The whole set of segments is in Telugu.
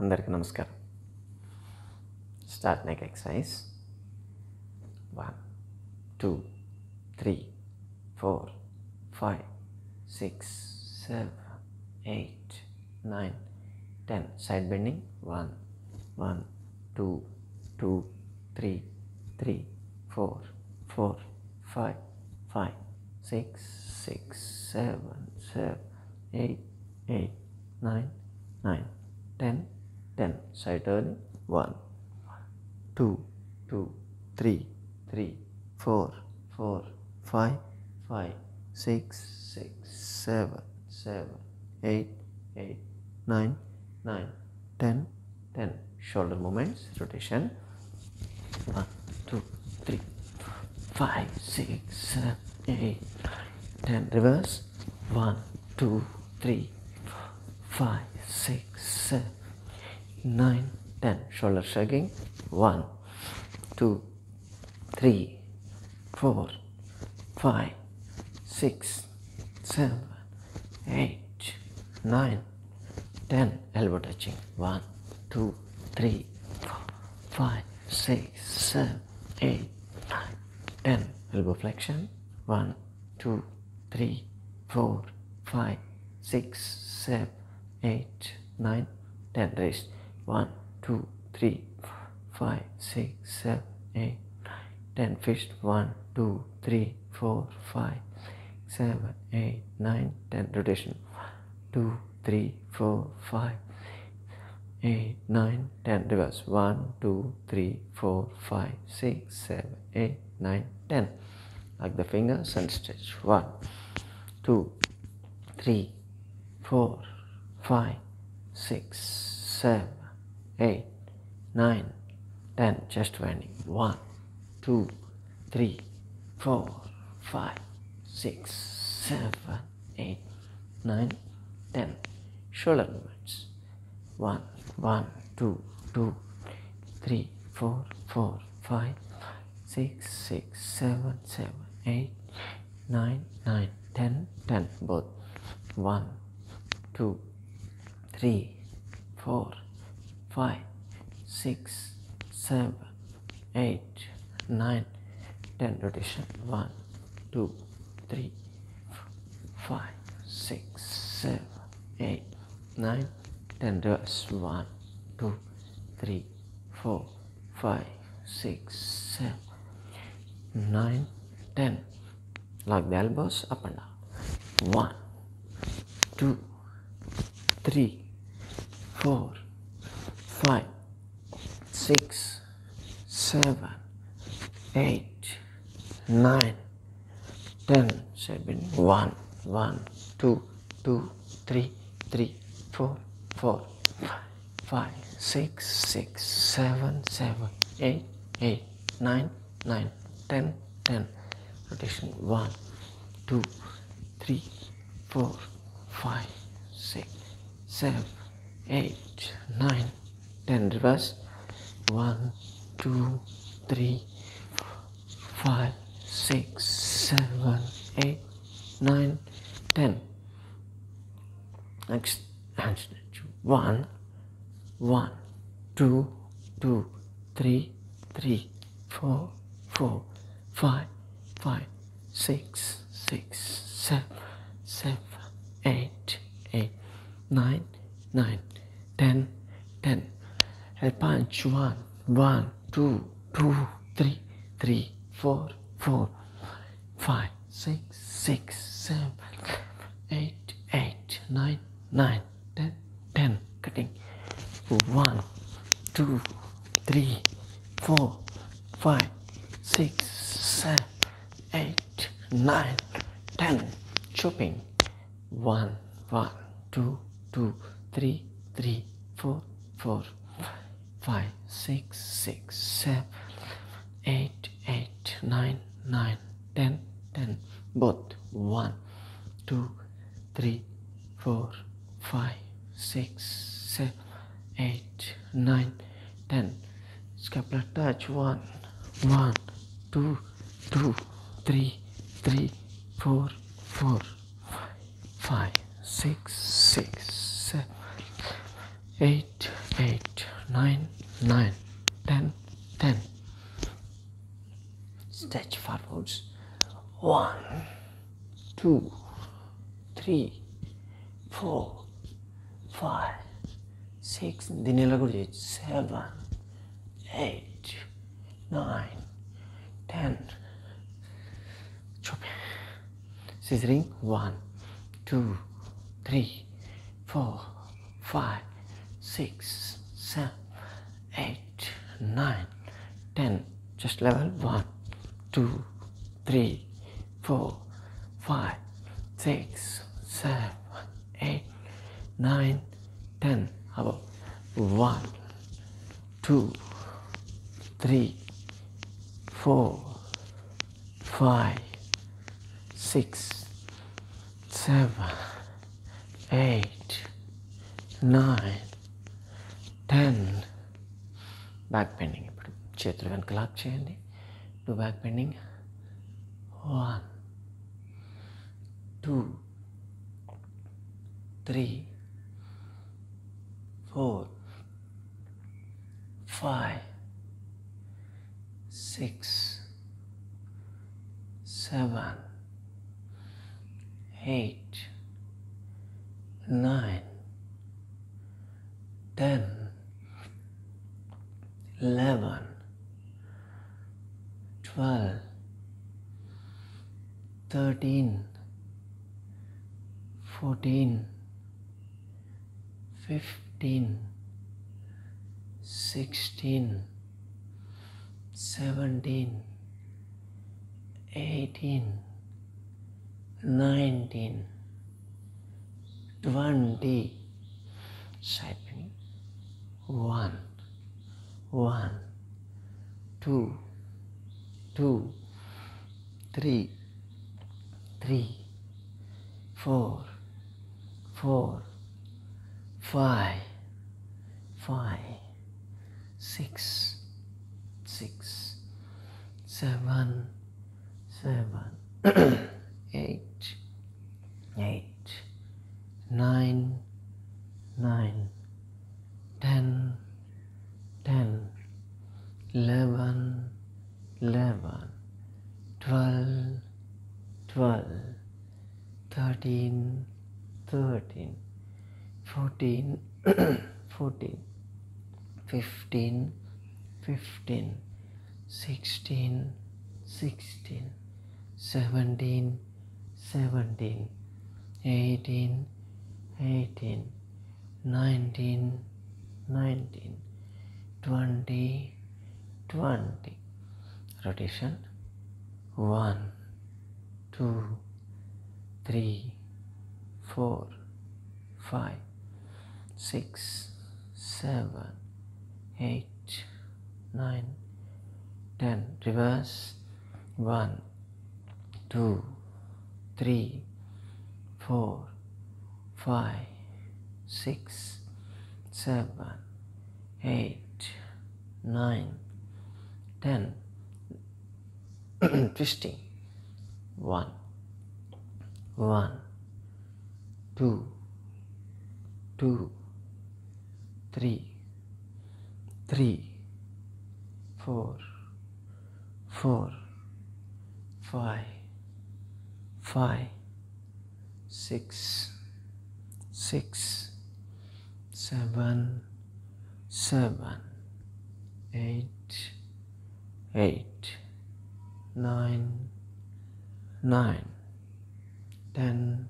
అందరికీ నమస్కారం. Start neck exercise 1 2 3 4 5 6 7 8 9 10. Side bending 1 1 2 2 3 3 4 4 5 5 6 6 7 7 8 8 9 9 10 10. Side turning 1 2 2 3 3 4 4 5 5 6 6 7 7 8 8 9 9 10 10. Shoulder movements, rotation 1 2 3 5 6 7 8 10. Reverse 1 2 3 5 6 7 9 10. Shoulder shrugging 1 2 3 4 5 6 7 8 9 10. Elbow touching 1 2 3 4 5 6 7 8 9 10. Elbow flexion 1 2 3 4 5 6 7 8 9 10. Wrist 1 2 3 5 6 7 8 9 10. Fist 1 2 3 4 5 7 8 9 10. Rotation 2 3 4 5 8 9 10. Reverse 1 2 3 4 5 6 7 8 9 10. Like the fingers and stretch 1 2 3 4 5 6 7 8 9 10. Chest winding 1 2 3 4 5 6 7 8 9 10. Shoulder movements 1 1 2 2 3 4 4 5 6 6 7 7 8 9 9 10 10. Both 1 2 3 4 5 6 7 8 9 10. Rotation 1 2 3 5 6 7 8 9 10. Reverse 1 2 3 4 5 6 7 9 10. Lock the elbows up and down 1 2 3 4 5 6 7 8 9 10. Side bending 1 1 2 2 3 3 4 4 5 6 6 7 7 8 8 9 9 10 10. Rotation 1 2 3 4 5 6 7 8 9 10. Reverse 1 2 3 5 6 7 8 9 10. Next hand stretch 1 1 2 2 3 3 4 4 5 5 6 6 7 7 8 8 9 9 10 10. Head punch 1 1 2 2 3 3 4 4 5 6 6 7 8 8 9 9 10 10. Cutting 1 2 3 4 5 6 7 8 9 10. Chopping 1 1 2 2 3 3 4 4 5 6 6 7 8 8 9 9 10 10. Both 1 2 3 4 5 6 7 8 9 10. Scapula touch 1 1 2 2 3 3 4 4 5 6 6 7 8 8, 9, 9, 10, 10. Stretch forwards. 1, 2, 3, 4, 5, 6. దీన్ని ఎలా కూడా చేయొచ్చు. 7, 8, 9, 10. చూపి. Scissoring. 1, 2, 3, 4, 5, 6, 7, 8, 9, 10. Just level. 1, 2, 3, 4, 5, 6, 7, 8, 9, 10. Above. 1, 2, 3, 4, 5, 6, 7, 8, 9, 10. Back bending. ఇప్పుడు చేతులు వెనక లాక్ చేయండి. Do back bending. 1, 2, 3, 4, 5, 6, 7, 8, 9, 10, 11, 12, 13, 14, 15, 16, 17, 18, 19, 20. Side bending. 1, 1, 2, 2, 3, 3, 4, 4, 5, 5, 6, 6, 7, 7, 8, 8, 9, 9, 10, 10, 11, 11, 12, 12, 13, 13, 14, 14, 15, 15, 16, 16, 17, 17, 18, 18, 19, 19, 20, 20. Rotation. 1, 2, 3, 4, 5, 6, 7, 8, 9, 10. Reverse. 1, 2, 3, 4, 5, 6, 7, 8, 9, 10. Twisting. 1, 1, 2, 2, 3, 3, 4, 4, 5, 5, 6, 6, 7, 7, 8, 8, 9, 9, 10,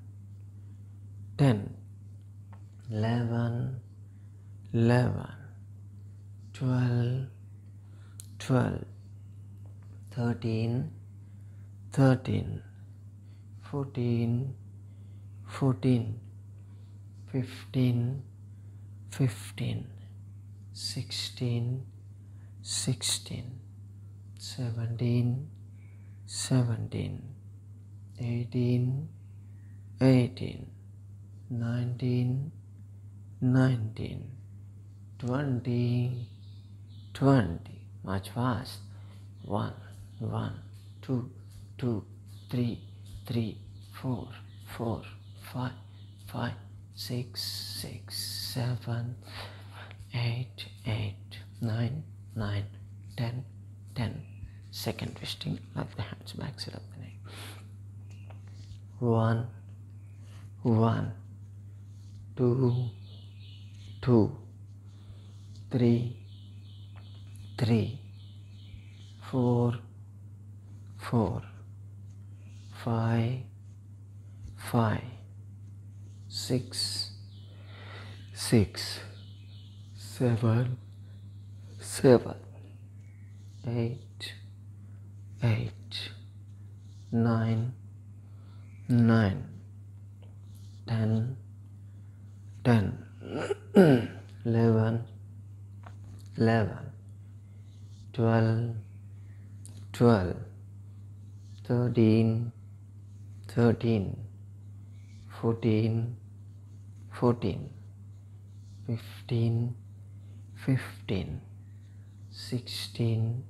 10, 11, 11, 12, 12, 13, 13, 14, 14, 15, 15, 16, 16, 17, 17, 18, 18, 19, 19, 20, 20. March fast. 1, 1, 2, 2, 3, 3, 4, 4, 5, 5, 6, 6, 7, 8, 8, 9, 9, 10, 10. Second twisting, like the hands back, sit up the neck. 1, 1, 2, 2, 3, 3, 4, 4, 5, 5, 6, 6, 7, 7, 8, 8, 9, 9, 10, 10, 11, 11, 12, 12, 13, 13, 14, 14, 15, 15, 16,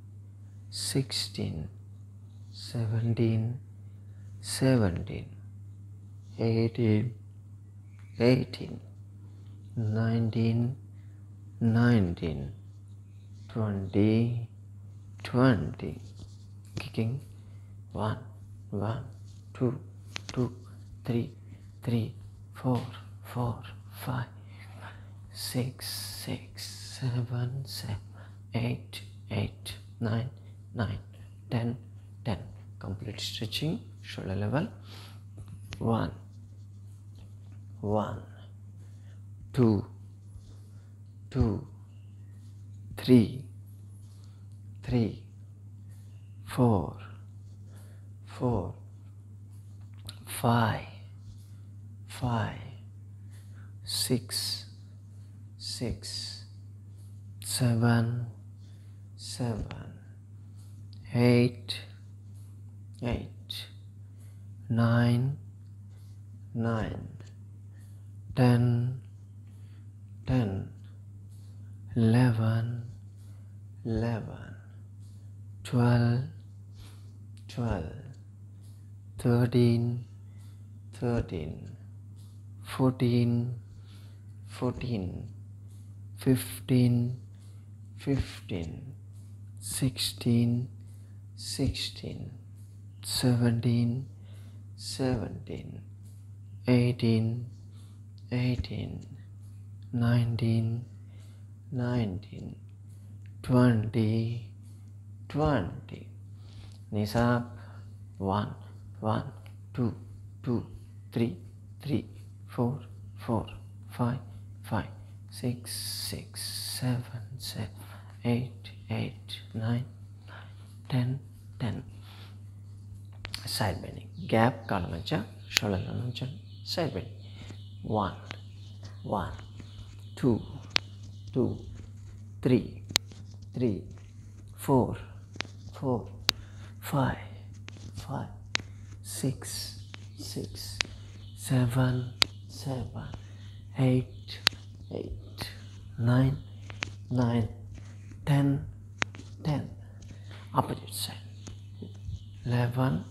16, 17, 17, 18, 18, 19, 19, 20, 20. Kicking 1, 1, 2, 2, 3, 3, 4, 4, 5, 6, 6, 7, 7, 8, 8, 9, 9, 10, 10. Complete stretching, shoulder level. 1, 1, 2, 2, 3, 3, 4, 4, 5, 5, 6, 6, 7, 7, 8, 8, 9, 9, 10, 10, 11, 11, 12, 12, 13, 13, 14, 14, 15, 15, 16, 16, 17, 17, 18, 18, 19, 19, 20, 20. Knees up. 1, 1, 2, 2, 3, 3, 4, 4, 5, 5, 6, 6, 7, 7, 8, 8, 9, 10, 10. Side bending. Gap కాళ్ళ మధ్య షోల్డర్ల నుంచి side bending. 1, 1, 2, 2, 3, 3, 4, 4, 5, 5, 6, 6, 7, 7, 8, 8, 9, 9, 10, 10. Opposite side. 11,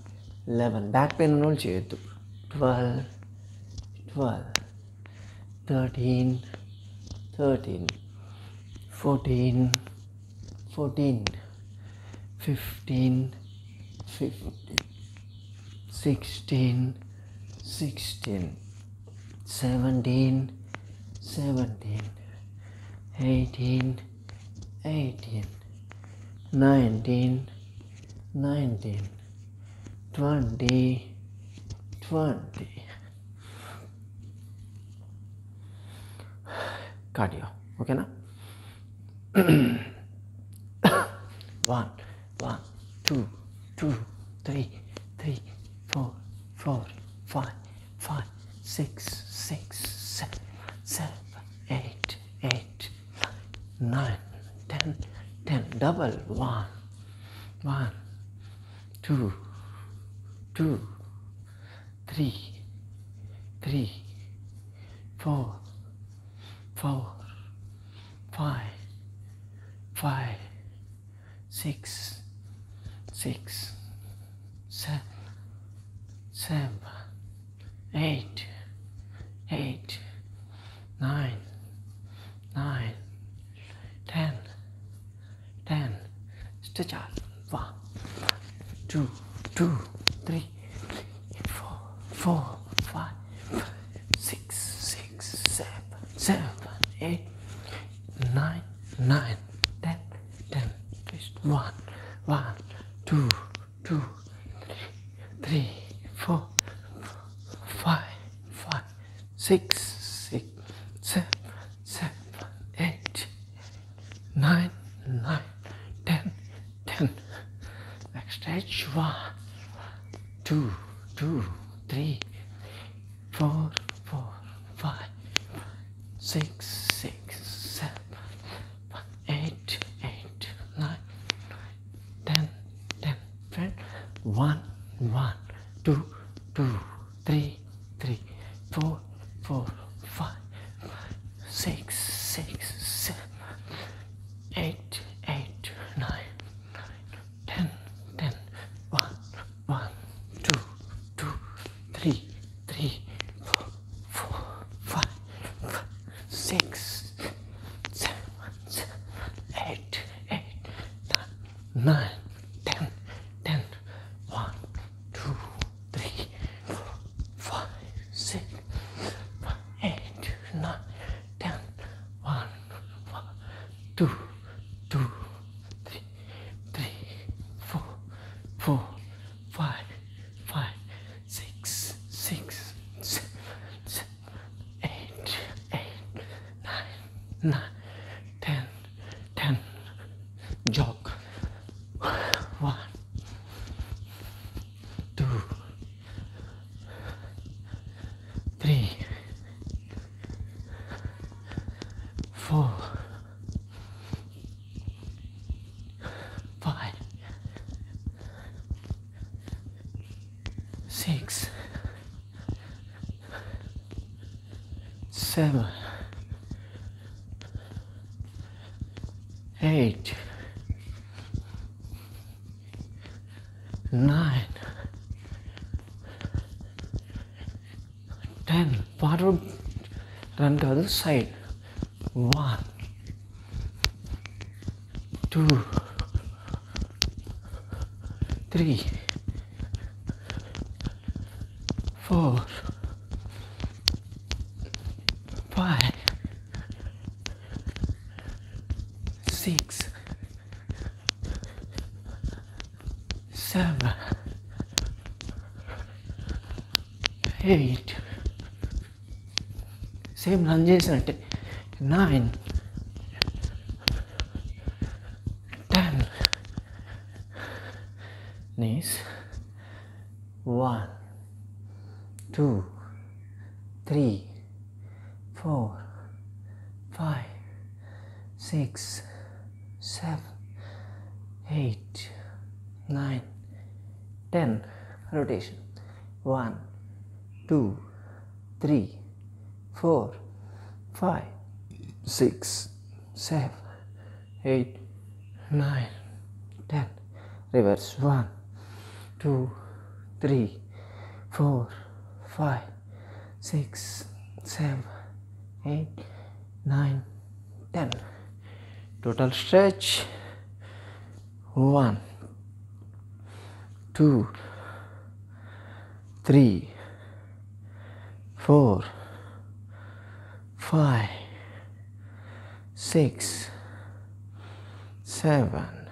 11. Back pain ఉన్నోళ్ళు చేయొద్దు. 12, 12, 13, 13, 14, 14, 15, 15, 16, 16, 17, 17, 18, 18, 19, 19, 20, 20. Cardio, okay na? 1, 1, 2, 2, 3, 3, 4, 4, 5, 5, 6, 6, 7, 7, 8, 8, 9, 10, 10. Double. 1, 1, 2, 2, 3, 3, 4, 4, 5, 5, 6, 6, 7, 7, 8, 8, 9, 9, stretch out. 1, 2, 2, 3, 4, 4, 5, 6, 6, 7, 7, 8, 9, 9, 10, 10. Twist. 1, 1, 2, 2, 3, 4, 5, 5, 6, 6, 7, 7, 8, 9, 9, 10, 10. Back stretch. 1, 2, 2, 3, 4, 4, 5, 6, 6, 7, 8, 8, 9, 10, 10. Friend. 1, 1, 2, 2, 3, 3, 4, 4, 5, 6, 6, 7, 8, 8, 9, 10, 10. 1, 1, 2, 2, 3, 3, 4, 4, 5, 6, 7, 8, 8, 9, 10, 10. 1, 2, 3, 4, 5, 6, 8, 9, 10. 1, 2, 2, 3, 3, 4, 4, 5, 5, 6, 6, 7, 8, 8, 9, 9, 10, 10. Jog. 1, 2, 3, 4, 5, 6, 7, 8, 9, 10. Forward run to other side. 1, 2, 3, 4, 5, 6, 7, 8. Same run చేసినట్టే. 9, 10. knees. 1, 2, 3, 4, 5, 6, 7, 8, 9, 10. Rotation. 1, 2, 3, 4, 5, 6, 7, 8, 9, 10. Reverse. 1, 2, 3, 4, 5, 6, 7, 8, 9, 10. Total stretch. 1, 2, 3, 4, 5, 6, 7,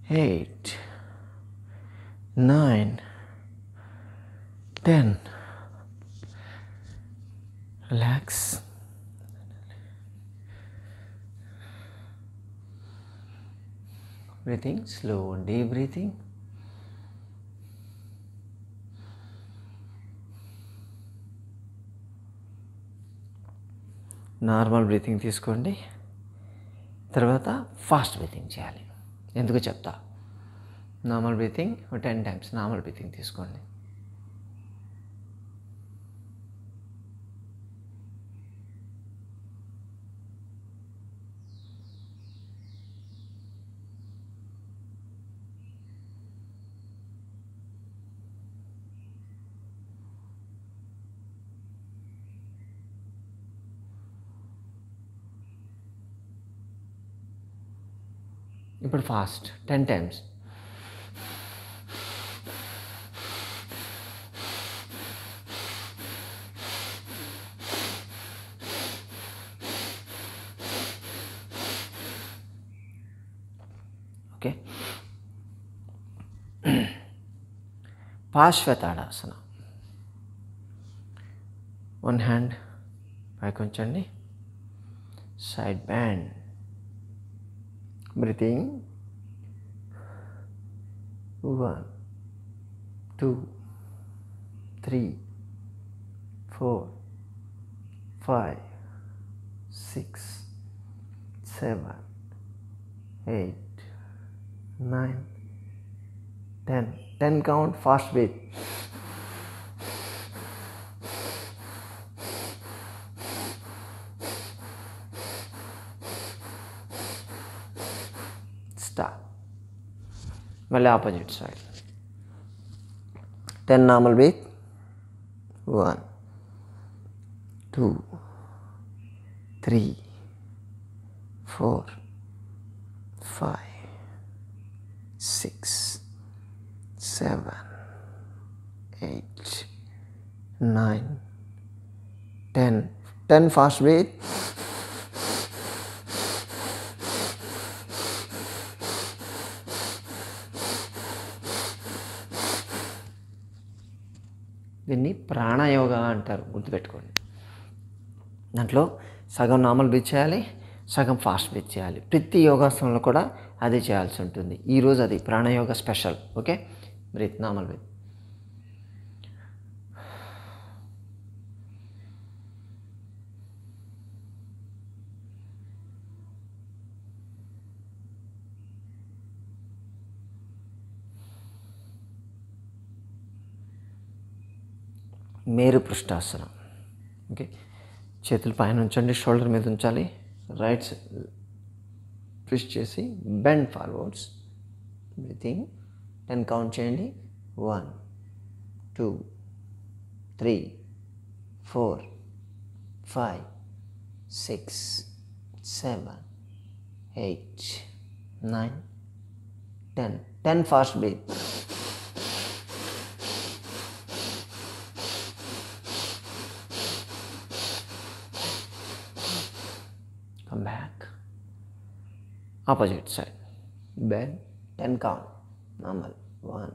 8, 9, 10. Relax. Breathing, slow, deep breathing. Normal breathing తీసుకోండి. తర్వాత ఫాస్ట్ బ్రీతింగ్ చేయాలి. ఎందుకు చెప్తా. Normal breathing 10 times normal breathing తీసుకోండి. ఇప్పుడు fast 10 times. Okay. Parshvatadasana. One hand పైకి ఉంచండి, side bend, breathing 1 2 3 4 5 6 7 8 9 10. 10 count, fast breath. Start. మళ్ళీ opposite side 10 normal breath. 1 2 3 4 5 6 7 8 9 10. 10 fast breath. దీన్ని ప్రాణయోగా అంటారు, గుర్తుపెట్టుకోండి. దాంట్లో సగం నార్మల్ బ్రీత్ చేయాలి, సగం ఫాస్ట్ బ్రీత్ చేయాలి. ప్రతి యోగాసనంలో కూడా అదే చేయాల్సి ఉంటుంది. ఈరోజు అది ప్రాణయోగ special. Okay, breath, normal breath. మేరు పృష్ఠాసనం. ఓకే, చేతులు పైన ఉంచండి, షోల్డర్ మీద ఉంచాలి. రైట్ ట్విస్ట్ చేసి బెండ్ ఫార్వర్డ్స్. బ్రీతింగ్ 10 కౌంట్ చేయండి. 1 2 3 4 5 6 7 8 9 10. 10 fast breath. Come back. Opposite side. Bend. 10 count. Normal. 1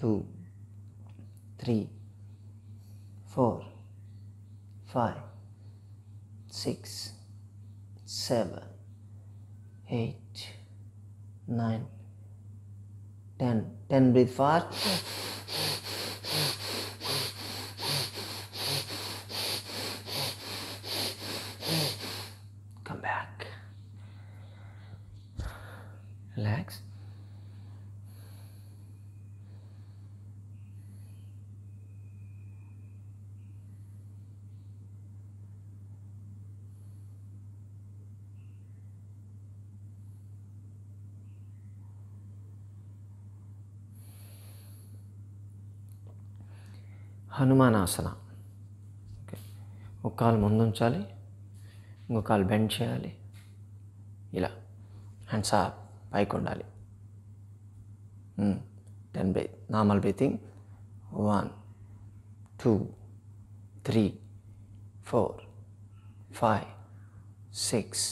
2 3 4 5 6 7 8 9 10. 10 breathe fast. Come back. Relax. Hanumanasana. Okay, ఒక కాలు ముందు ఉంచాలి, ఇంకో కాలు బెండ్ చేయాలి. ఇలా హ్యాండ్స్ అప్, పైకి ఉండాలి. 10 breath. Normal breathing. 1 2 3 4 5 6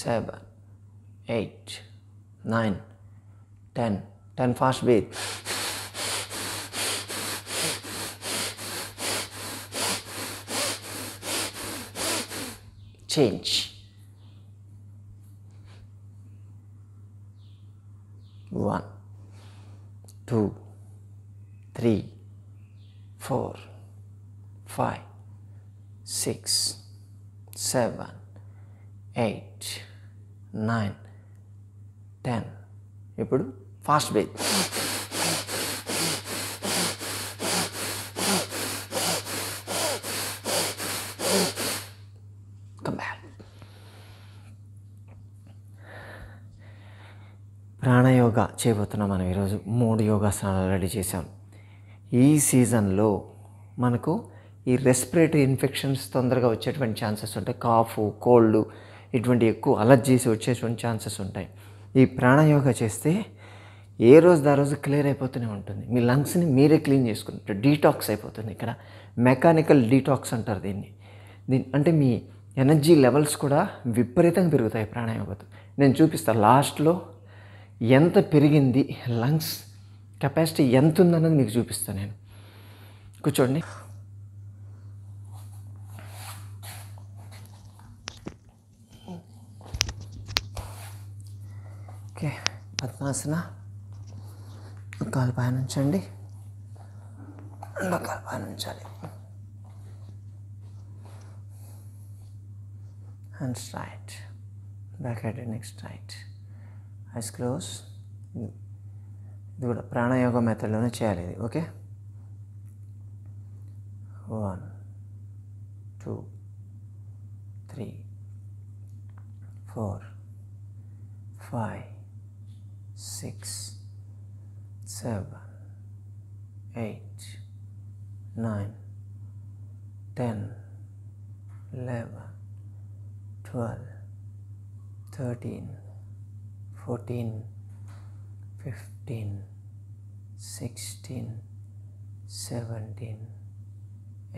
7 8 9 10. 10 fast breath. Change. 1 2 3 4 5 6 7 8 9 10. ఇప్పుడు ఫాస్ట్ బ్రీత్. ప్రాణయోగా చేయబోతున్నాం మనం ఈరోజు. 3 యోగాసనాలు రెడీ చేసాం. ఈ సీజన్లో మనకు ఈ రెస్పిరేటరీ ఇన్ఫెక్షన్స్ తొందరగా వచ్చేటువంటి ఛాన్సెస్ ఉంటాయి. కాఫ్, కోల్డ్ ఇటువంటి ఎక్కువ అలర్జీస్ వచ్చేటువంటి ఛాన్సెస్ ఉంటాయి. ఈ ప్రాణాయోగా చేస్తే ఏ రోజు ఆ రోజు క్లియర్ అయిపోతూనే ఉంటుంది. మీ లంగ్స్ని మీరే క్లీన్ చేసుకుంటారు, డీటాక్స్ అయిపోతుంది. ఇక్కడ మెకానికల్ డీటాక్స్ అంటారు దీన్ని. అంటే మీ ఎనర్జీ లెవెల్స్ కూడా విపరీతంగా పెరుగుతాయి ప్రాణాయోగతో. నేను చూపిస్తాను లాస్ట్లో ఎంత పెరిగింది, లంగ్స్ కెపాసిటీ ఎంత ఉందన్నది మీకు చూపిస్తాను. నేను కూర్చోండి. ఓకే, పద్మాసన. ఒక కాలు పైన ఉంచండి, ఒక కాలు పైన ఉంచాలి. Hands right, back head neck straight, eyes close. ఇది కూడా ప్రాణాయోగ మెథడ్లోనే చేయాలి ఇది. Okay, 1 2 3 4 5 6 7 8 9 10 11 12 13 14 15 16 17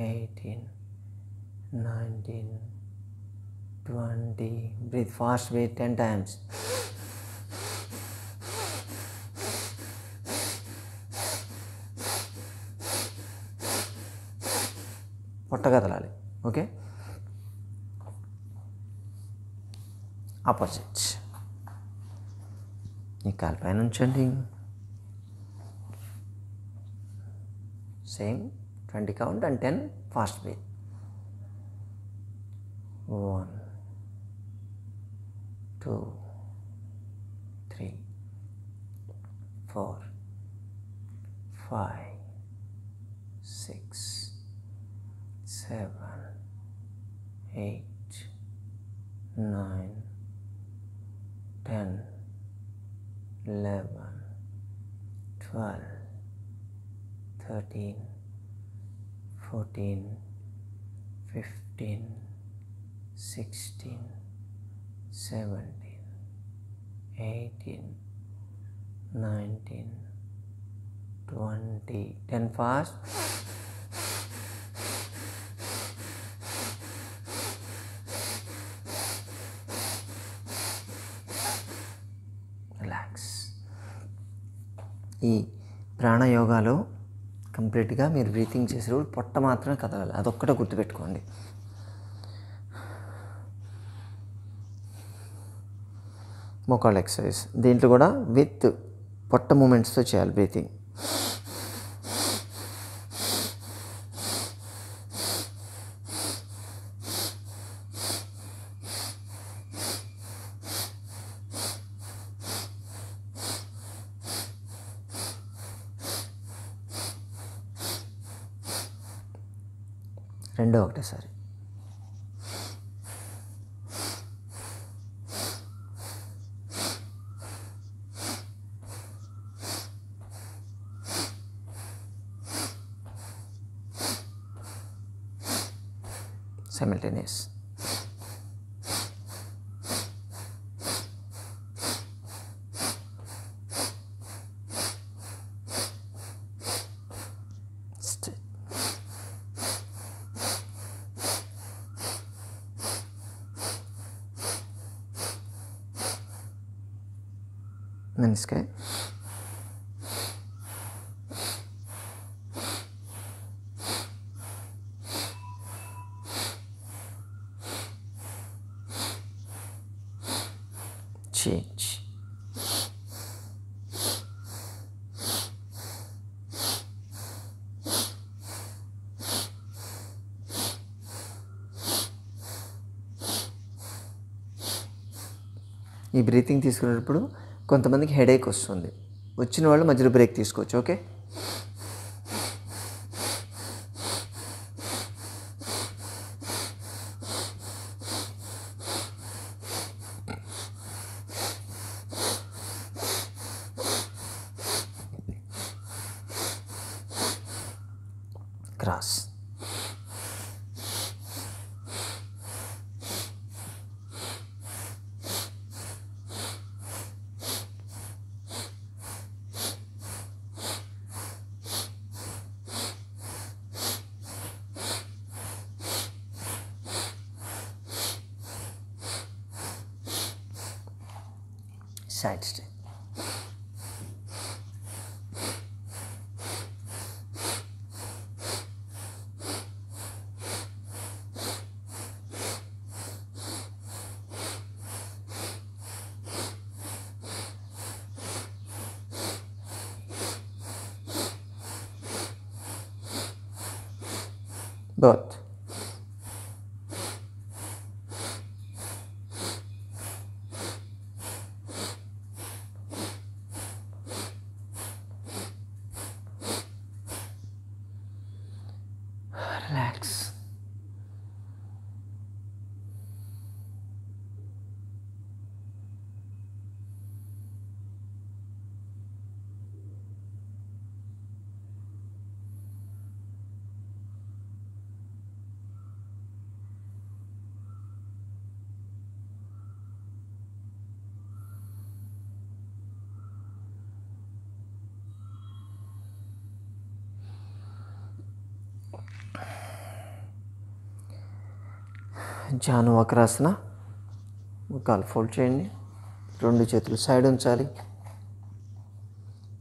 18 19 20. Breathe fast, breathe 10 times. పొట్ట కదలాలి. Okay, opposite. ఈ కాలు పైన ఉంచండి. Same 20 count and 10 fast breath. 1 2 3 4 5 6 7 8 9 10 11 12 13 14 15 16 17 18 19 20. 10 fast. Relax. ఈ ప్రాణాయోగాలో కంప్లీట్గా మీరు బ్రీతింగ్ చేసేటప్పుడు పొట్ట మాత్రమే కదలాలి, అదొక్కటే గుర్తుపెట్టుకోండి. మోకాళ్ళ ఎక్సర్సైజ్ దీంట్లో కూడా విత్ పొట్ట మూమెంట్స్తో చేయాలి బ్రీతింగ్. రెండో ఒకటేసారి. simultaneous. Meniscus. Change. ఈ బ్రీతింగ్ తీసుకునేటప్పుడు కొంతమందికి హెడేక్ వస్తుంది, వచ్చిన వాళ్ళు మధ్యలో బ్రేక్ తీసుకోవచ్చు. Okay, cross. side stretch. Both. Relax. Janu Vakrasana. కాలు ఫోల్డ్ చేయండి. రెండు చేతులు సైడ్ ఉంచాలి.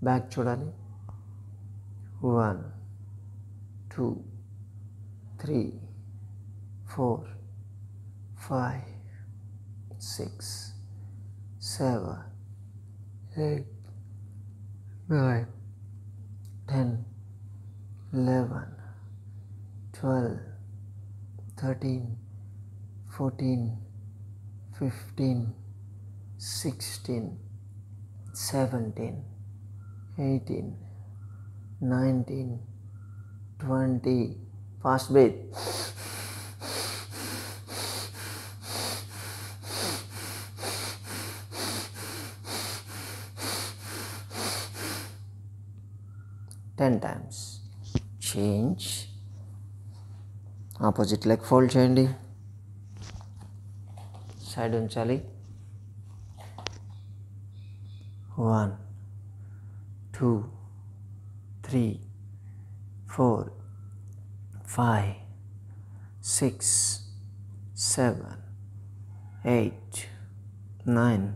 బ్యాక్ చూడాలి. 1 2 3 4 5 6 7 8 9 10 11 12 13 14 15 16 17 18 19 20. Fast breath. Ten times. Change. Opposite leg fold చేయండి. సైడ్ ఉంచాలి. 1 2 3 4 5 6 7 8 9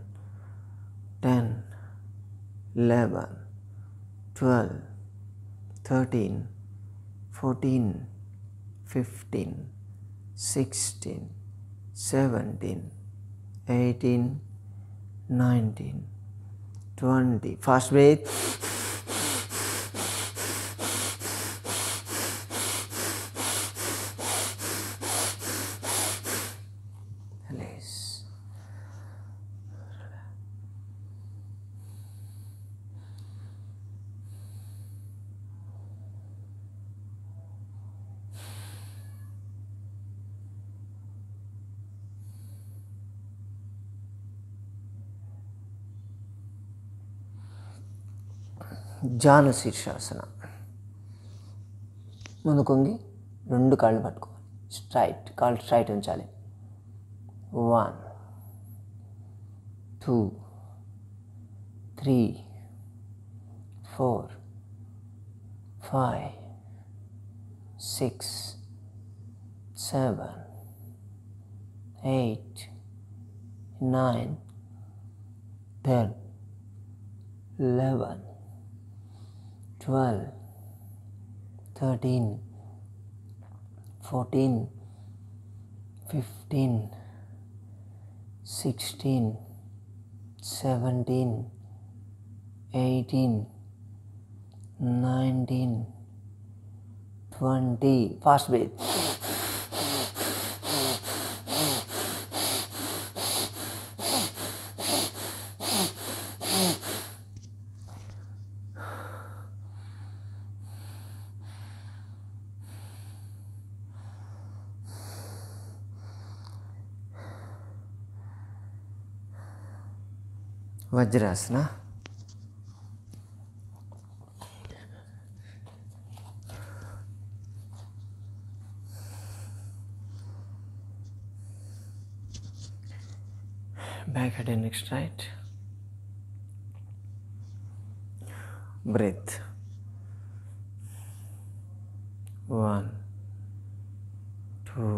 10 11 12 13 14 15 16 17 18 19 20. Fast breath. Release. Janu Shirshasana. ముందు కొంగి రెండు కాళ్ళు పట్టుకోవాలి. స్ట్రైట్, కాళ్ళు స్ట్రైట్ ఉంచాలి. 1 2 3 4 5 6 7 8 9 10 11 12 13 14 15 16 17 18 19 20. Fast breath. Vajrasana. Back head and neck straight. Breath. 1 2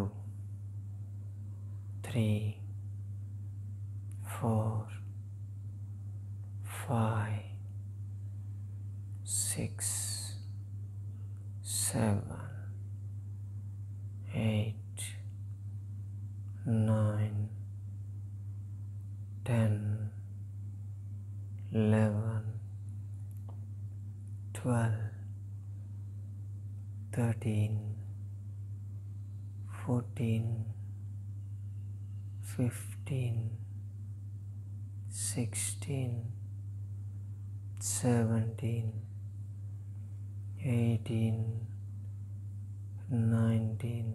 3 4 5, 6, 7, 8, 9, 10, 11, 12, 13, 14, 15, 16, 17, 18, 19,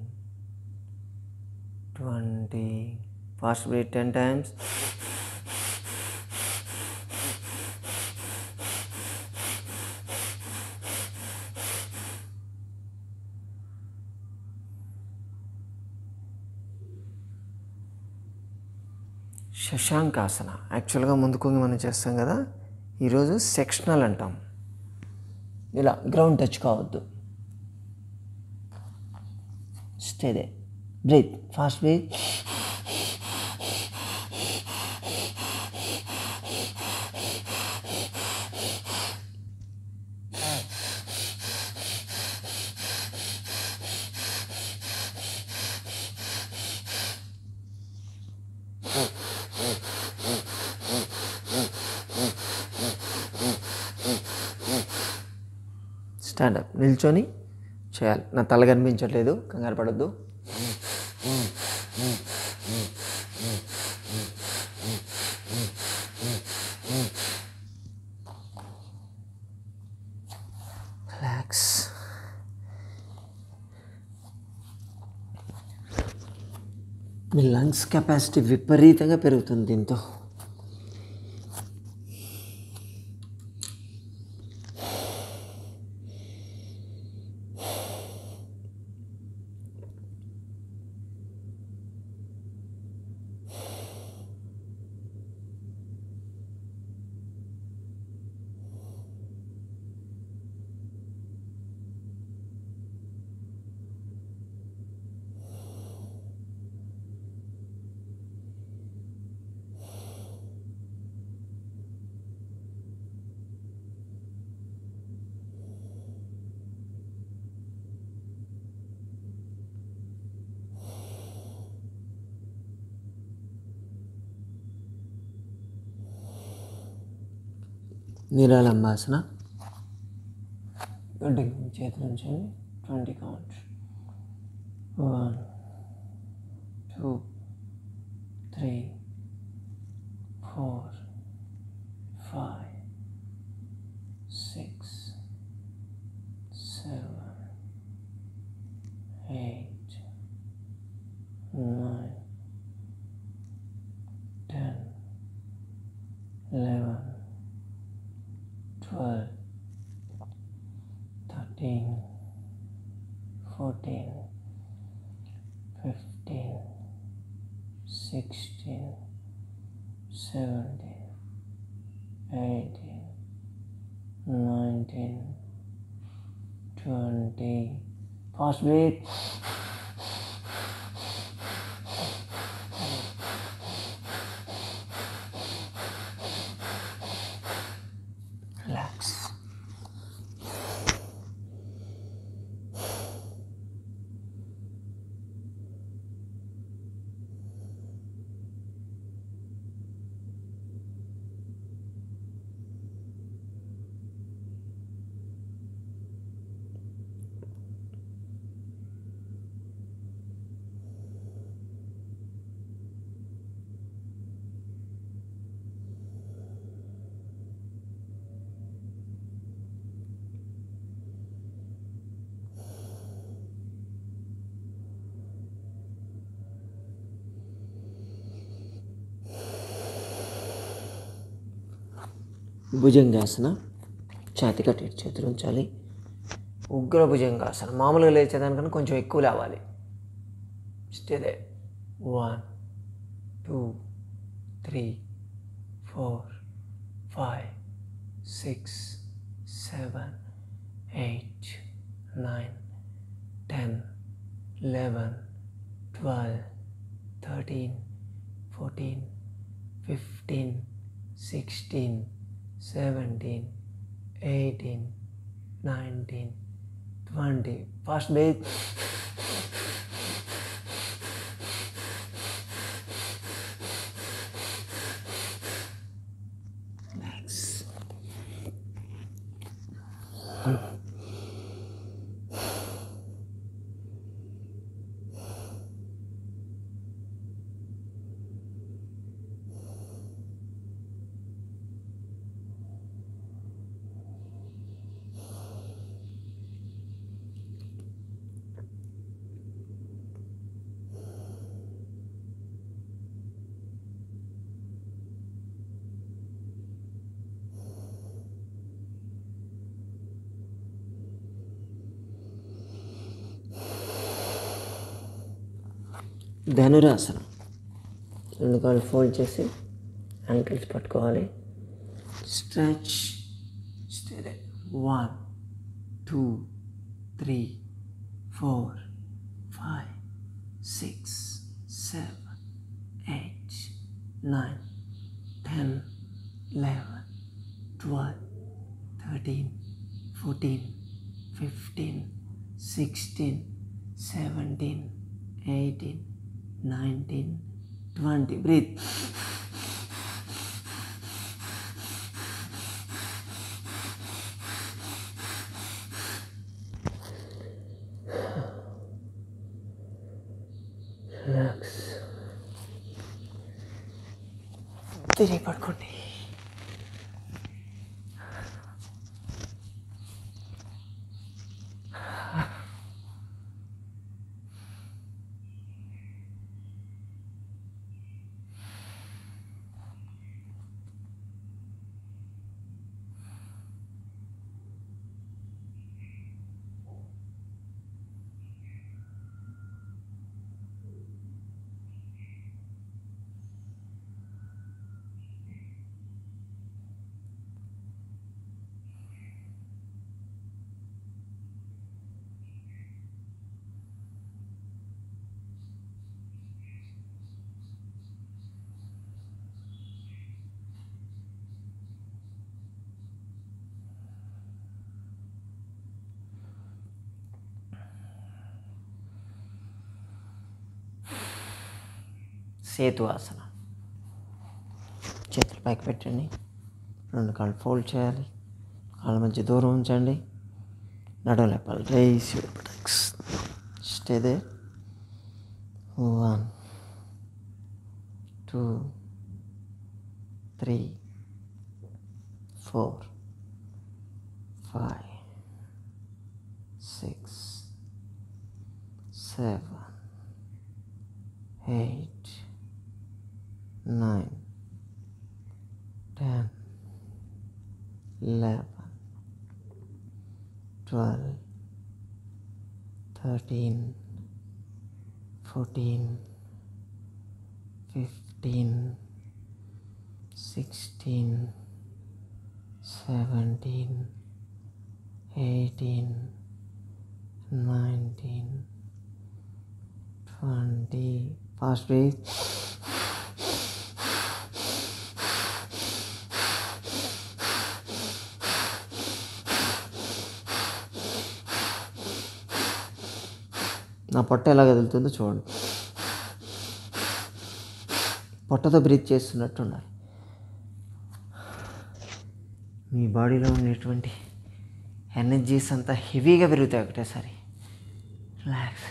20. Fast breathe 10 times. Shashankasana యాక్చువల్గా ముందుకు మనం చేస్తాం కదా, ఈరోజు సెక్షనల్ అంటాం. ఇలా గ్రౌండ్ టచ్ కావద్దు. Stay there. Breathe. Fast breathe. Stand up. నిల్చొని చేయాలి. నా తల కనిపించట్లేదు, కంగారు పడద్దు. రిలాక్స్. మీ లంగ్స్ కెపాసిటీ విపరీతంగా పెరుగుతుంది దీంతో. నిరాళంబాసన. గడ్డకి చేతులు ఉంచండి. 20 count. 1, 2, 3, 4, 5, 6, 7, 8, 9, 10, 11, 12, 13, 14, 15, 16, 17, 18, 19, 20. Fast breath. Relax. Bhujangasana. ఛాతి కట్టి చేతులు ఉంచాలి. ఉగ్ర భుజంగాసన. మామూలుగా లేచేదానికన్నా కొంచెం ఎక్కువ లేవాలి. Stay they. 1, 2, 3, 4, 5, 6, 7, 8, 9, 10, 11, 12, 13, 14, 15, 16, 17, 18, 19, 20. Fast breathe. Relax. ధనురాసనం. 2 కాళ్ళు ఫోల్డ్ చేసి యాంకిల్స్ పట్టుకోవాలి. Stretch. Stay there. 1, 2, 3, 4, 5, 6, 7, 8, 9, 10, 11, 12, 13, 14, 15, 16, 17, 18, 19, 20. Breathe. Relax. తిరిగి పడుకోండి. సేతు ఆసనం. చేతులు పైకి పెట్టండి. 2 కాళ్ళు ఫోల్డ్ చేయాలి. కాళ్ళ మధ్య దూరం ఉంచండి. నడుము లేపాలి. Raise your buttocks. Stay there. 1, 2, 3, 4, 5, 6, 7, 8, 9, 10, 11, 12, 13, 14, 15, 16, 17, 18, 19, 20. Fast breathe. నా పొట్ట ఎలా కదులుతుందో చూడండి. పొట్టతో బ్రీత్ చేస్తున్నట్టు ఉండాలి. మీ బాడీలో ఉండేటువంటి ఎనర్జీస్ అంతా హెవీగా పెరుగుతాయి ఒకటేసారి. రిలాక్స్.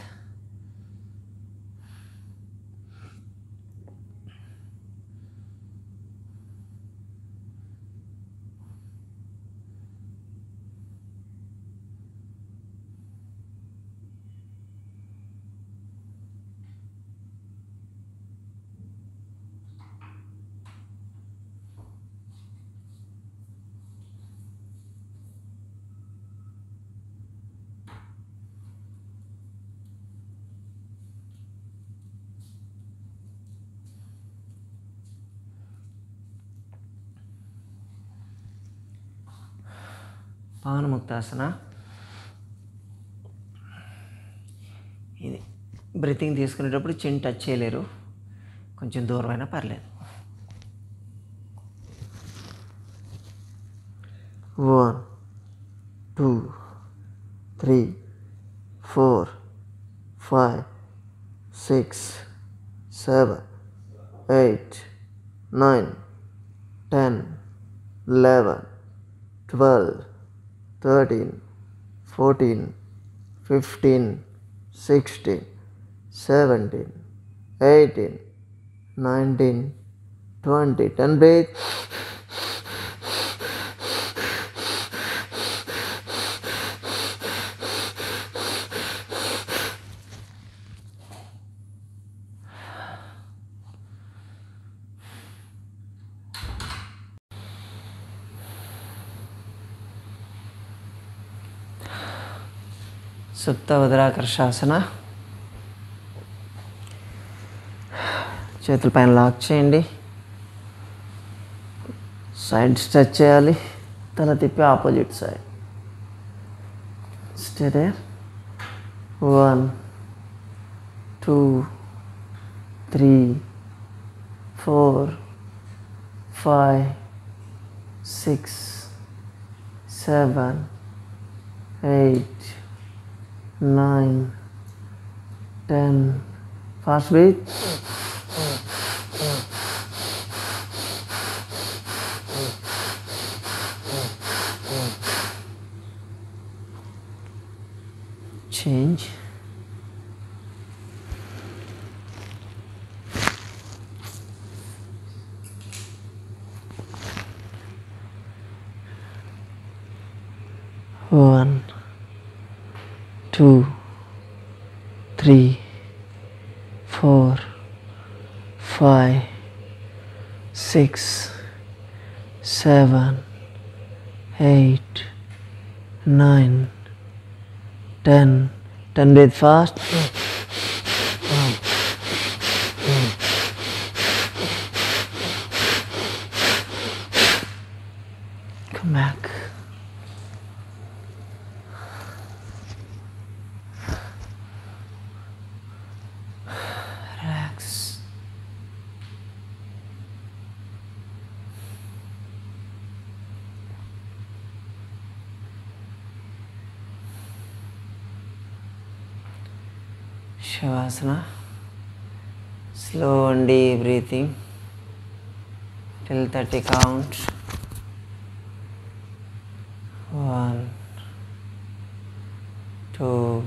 పవనముక్తాసన. ఇది బ్రీతింగ్ తీసుకునేటప్పుడు చిన్ టచ్ చేయలేరు, కొంచెం దూరమైనా పర్లేదు. 1 2 3 4 5 6 7 8 9 10 11 12 13 14 15 16 17 18 19 20. 10 breath. సుప్త ఉదరాకర్షాసన. చేతుల పైన లాక్ చేయండి. సైడ్ స్ట్రెచ్ చేయాలి. తల తిప్పి opposite side. Stay there. 1 2 3 4 5 6 7 8 9 10. Fast breathe. Change. One, 2, 3, 4, 5, 6, 7, 8, 9, 10. 10 breathe fast. Come back. Relax. Shavasana. Slow and deep breathing till 30 count. 1 2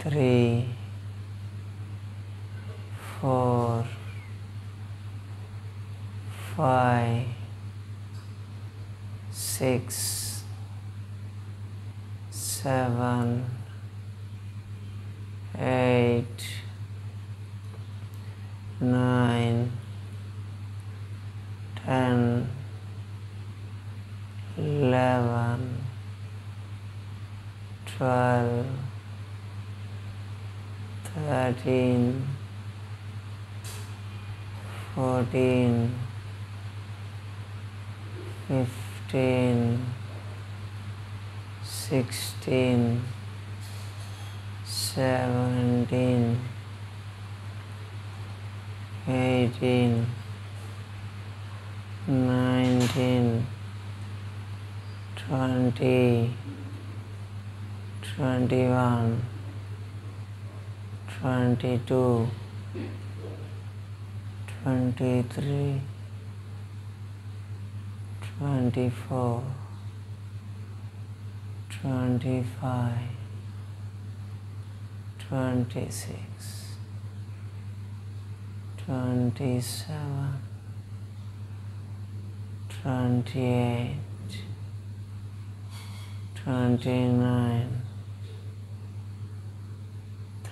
3 4 5 6 7 8 9 10 11 12 13 14 15 16 17 18 19 20 21 22 23 24 25 26 27 28 29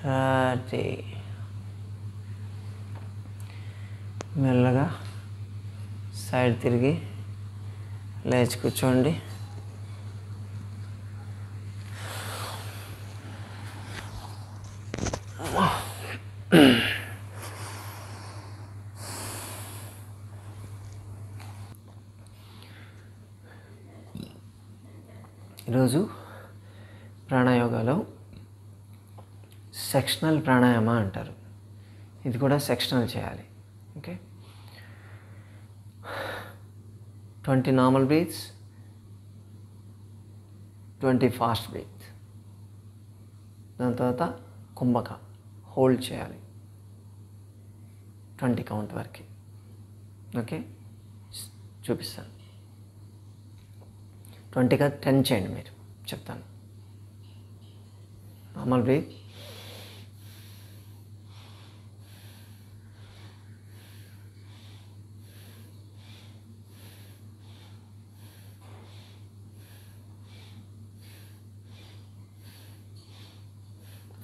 30. మెల్లగా సైడ్ తిరిగి లేచి కూర్చోండి. ఈరోజు ప్రాణాయోగాలో సెక్షనల్ ప్రాణాయామ అంటారు. ఇది కూడా సెక్షనల్ చేయాలి. Okay, 20 normal breaths, 20 fast breath. దాని తర్వాత కుంభక హోల్డ్ చేయాలి 20 కౌంట్ వరకు. ఓకే, చూపిస్తాను. 20 కాదు 10 చేయండి మీరు, చెప్తాను. Normal breath,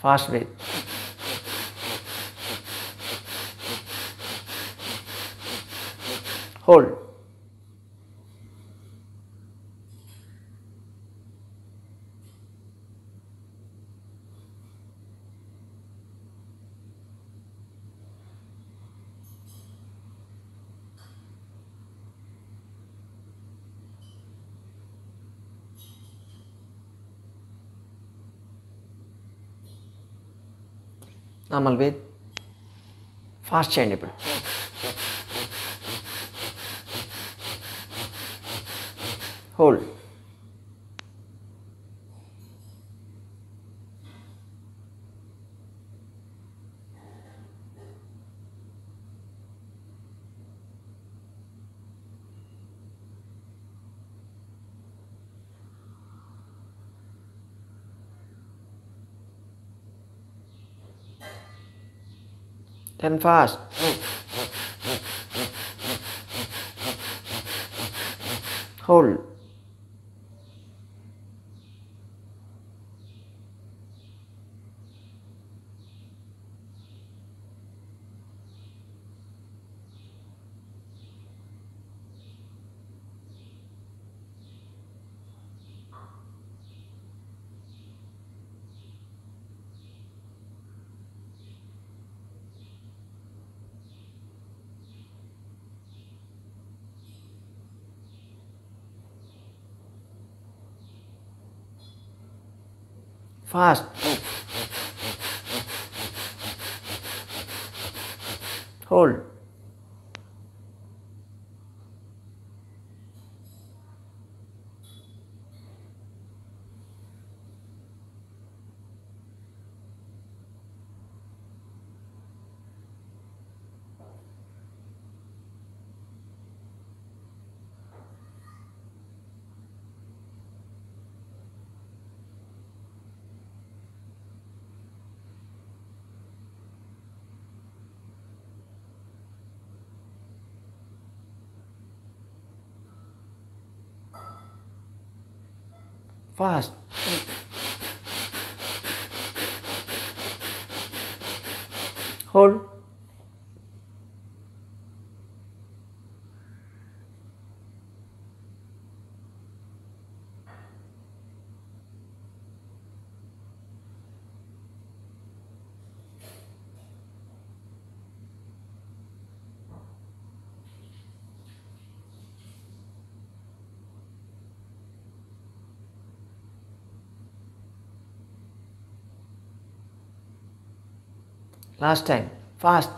fast breath, hold, normal breath. Fast చేయండి ఇప్పుడు. Hold, then fast. Hold. Fast. Hold. Fast. Hold. Last time. Fast.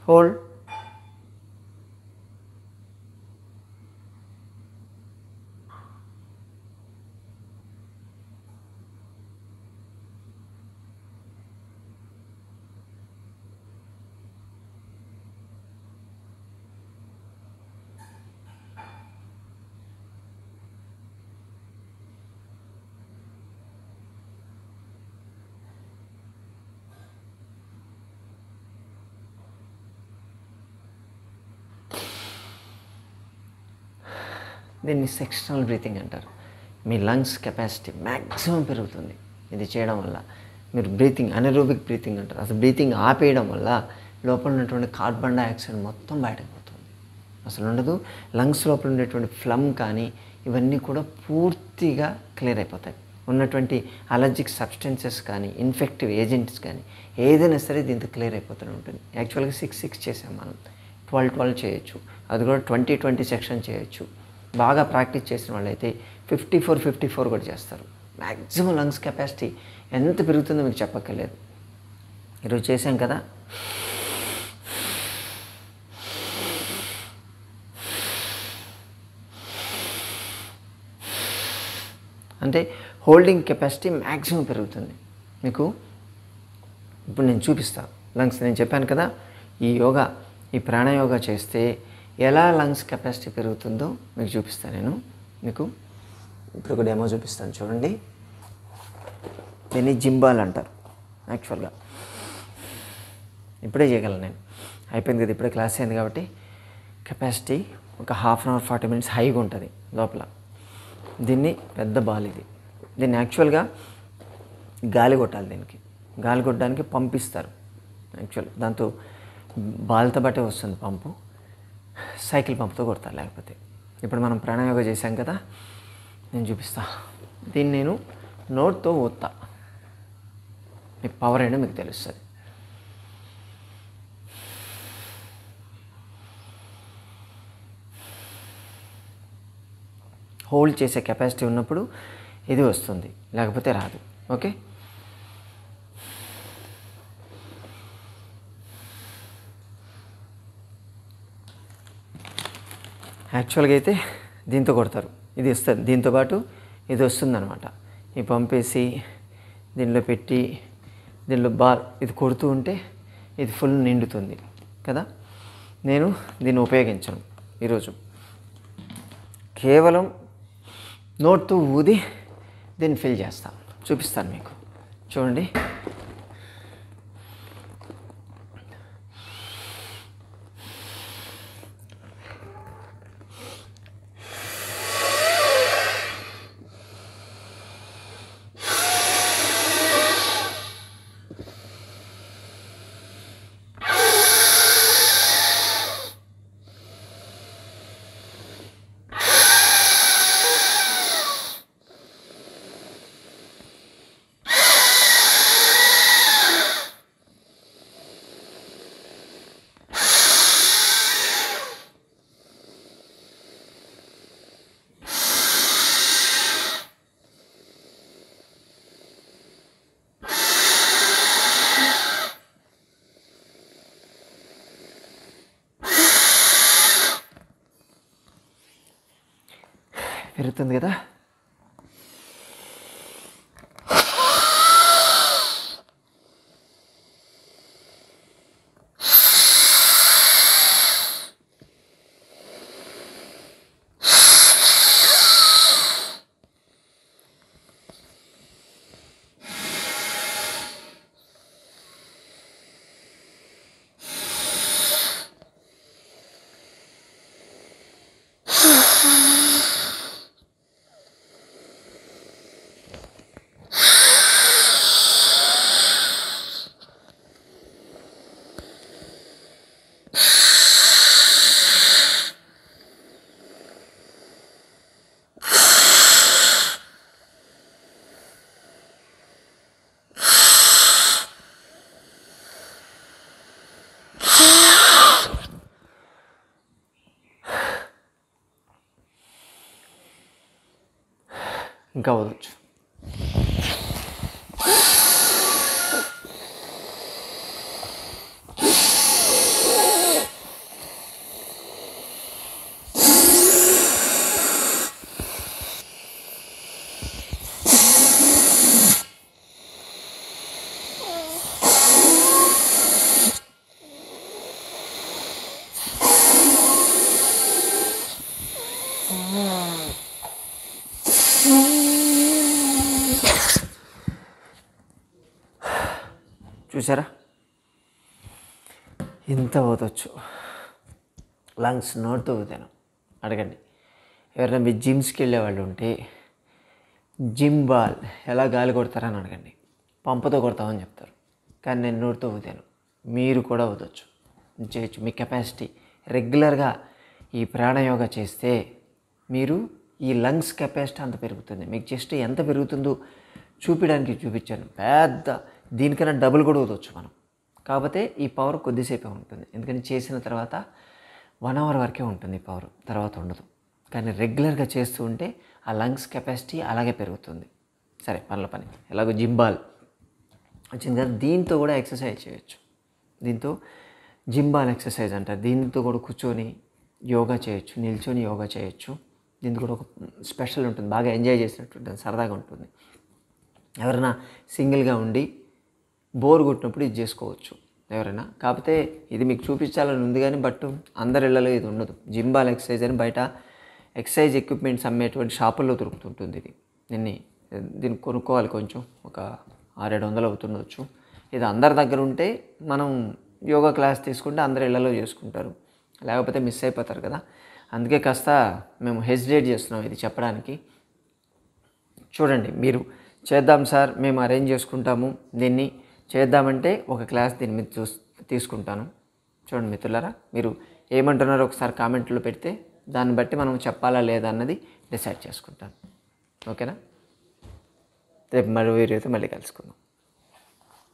Hold. దీన్ని సెక్షనల్ బ్రీతింగ్ అంటారు. మీ లంగ్స్ కెపాసిటీ మ్యాక్సిమం పెరుగుతుంది ఇది చేయడం వల్ల. మీరు బ్రీతింగ్ అనెరోబిక్ బ్రీతింగ్ అంటారు. అసలు బ్రీతింగ్ ఆపేయడం వల్ల లోపల ఉన్నటువంటి కార్బన్ డైఆక్సైడ్ మొత్తం బయటకు పోతుంది, అసలు ఉండదు. లంగ్స్ లోపల ఉండేటువంటి ఫ్లమ్ కానీ ఇవన్నీ కూడా పూర్తిగా క్లియర్ అయిపోతాయి. ఉన్నటువంటి అలర్జిక్ సబ్స్టెన్సెస్ కానీ ఇన్ఫెక్టివ్ ఏజెంట్స్ కానీ ఏదైనా సరే దీంతో క్లియర్ అయిపోతూనే ఉంటుంది. యాక్చువల్గా 6 చేసాం మనం, 12 చేయొచ్చు. అది కూడా 20 సెక్షన్ చేయొచ్చు. బాగా ప్రాక్టీస్ చేసిన వాళ్ళైతే 54 కూడా చేస్తారు. మ్యాక్సిమం లంగ్స్ కెపాసిటీ ఎంత పెరుగుతుందో మీకు చెప్పక్కర్లేదు. ఈరోజు చేసాం కదా, అంటే హోల్డింగ్ కెపాసిటీ మ్యాక్సిమం పెరుగుతుంది. మీకు ఇప్పుడు నేను చూపిస్తాను లంగ్స్. నేను చెప్పాను కదా ఈ ప్రాణయోగా చేస్తే ఎలా లంగ్స్ కెపాసిటీ పెరుగుతుందో మీకు చూపిస్తాను. నేను మీకు ఇప్పుడు ఒక డెమో చూపిస్తాను చూడండి. దీన్ని జింబాల్ అంటారు యాక్చువల్గా. ఇప్పుడే చేయగలను నేను, అయిపోయింది కదా, ఇప్పుడే క్లాస్ అయింది కాబట్టి. కెపాసిటీ ఒక 1/2 అవర్ 40 minutes హైగా ఉంటుంది లోపల. దీన్ని పెద్ద బాల్ ఇది. దీన్ని యాక్చువల్గా గాలి కొట్టాలి. దీనికి గాలి కొట్టడానికి పంపిస్తారు యాక్చువల్. దాంతో బాల్తో బట్టే వస్తుంది పంపు. సైకిల్ పంపుతో కొడతారు లేకపోతే. ఇప్పుడు మనం ప్రాణాయామం చేశాం కదా, నేను చూపిస్తా. దీన్ని నేను నోట్తో ఊత్తా. మీకు పవర్ ఏంటో మీకు తెలుస్తుంది. హోల్డ్ చేసే కెపాసిటీ ఉన్నప్పుడు ఇది వస్తుంది, లేకపోతే రాదు. ఓకే, యాక్చువల్గా అయితే దీంతో కొడతారు. ఇది వస్తుంది, దీంతోపాటు ఇది వస్తుందన్నమాట. ఇది పంపేసి దీనిలో పెట్టి దీనిలో బాల్ ఇది కొడుతూ ఉంటే ఇది ఫుల్ నిండుతుంది కదా. నేను దీన్ని ఉపయోగించను ఈరోజు. కేవలం నోట్తో ఊది దీన్ని ఫిల్ చేస్తాను, చూపిస్తాను మీకు. చూడండి, పెరుగుతుంది కదా. ఇంకా వదచ్చు. చూసారా, ఇంత ఊదొచ్చు. లంగ్స్ నోటితో ఊదాను. అడగండి, ఎవరైనా మీ జిమ్స్కి వెళ్ళే వాళ్ళు ఉంటే జిమ్ బాల్ ఎలా గాలి కొడతారని అడగండి. పంపుతో కొడతామని చెప్తారు, కానీ నేను నోటితో ఊదాను. మీరు కూడా ఊదొచ్చు, చేయొచ్చు. మీ కెపాసిటీ రెగ్యులర్గా ఈ ప్రాణయోగా చేస్తే మీరు ఈ లంగ్స్ కెపాసిటీ అంత పెరుగుతుంది. మీకు జస్ట్ ఎంత పెరుగుతుందో చూపించడానికి చూపించాను. పెద్ద దీనికన్నా డబుల్ కూడా ఊదొచ్చు మనం. కాకపోతే ఈ పవర్ కొద్దిసేపే ఉంటుంది, ఎందుకంటే చేసిన తర్వాత 1 hour వరకే ఉంటుంది ఈ పవర్, తర్వాత ఉండదు. కానీ రెగ్యులర్గా చేస్తూ ఉంటే ఆ లంగ్స్ కెపాసిటీ అలాగే పెరుగుతుంది. సరే, పని ఎలాగో జిమ్ బాల్ వచ్చింది కదా, దీంతో కూడా ఎక్సర్సైజ్ చేయొచ్చు. దీంతో జిమ్ బాల్ ఎక్సర్సైజ్ అంటారు. దీంతో కూడా కూర్చొని యోగా చేయొచ్చు, నిల్చొని యోగా చేయొచ్చు. దీనికి కూడా ఒక స్పెషల్ ఉంటుంది, బాగా ఎంజాయ్ చేసినట్టు ఉంటుంది, సరదాగా ఉంటుంది. ఎవరైనా సింగిల్గా ఉండి బోర్ కొట్టినప్పుడు ఇది చేసుకోవచ్చు ఎవరైనా. కాకపోతే ఇది మీకు చూపించాలని ఉంది కానీ బట్ అందరి ఇళ్ళలో ఇది ఉండదు. జింబాల్ ఎక్సర్సైజ్ అని బయట ఎక్సర్సైజ్ ఎక్విప్మెంట్స్ అమ్మేటువంటి షాపుల్లో దొరుకుతుంటుంది ఇది. దీన్ని కొనుక్కోవాలి, కొంచెం ఒక 600-700 అవుతుండొచ్చు. ఇది అందరి దగ్గర ఉంటే మనం యోగా క్లాస్ తీసుకుంటే అందరి ఇళ్ళలో చేసుకుంటారు, లేకపోతే మిస్ అయిపోతారు కదా. అందుకే కాస్త మేము హెసిటేట్ చేస్తున్నాం ఇది చెప్పడానికి. చూడండి, మీరు చేద్దాం సార్ మేము అరేంజ్ చేసుకుంటాము దీన్ని చేద్దామంటే ఒక క్లాస్ దీని మీద తీసుకుంటాను. చూడండి మిత్రులారా, మీరు ఏమంటున్నారో ఒకసారి కామెంట్లో పెడితే దాన్ని బట్టి మనం చెప్పాలా లేదా అన్నది డిసైడ్ చేసుకుంటాను. ఓకేనా? రేపు మరో వీడియోతో మళ్ళీ కలుసుకుందాం.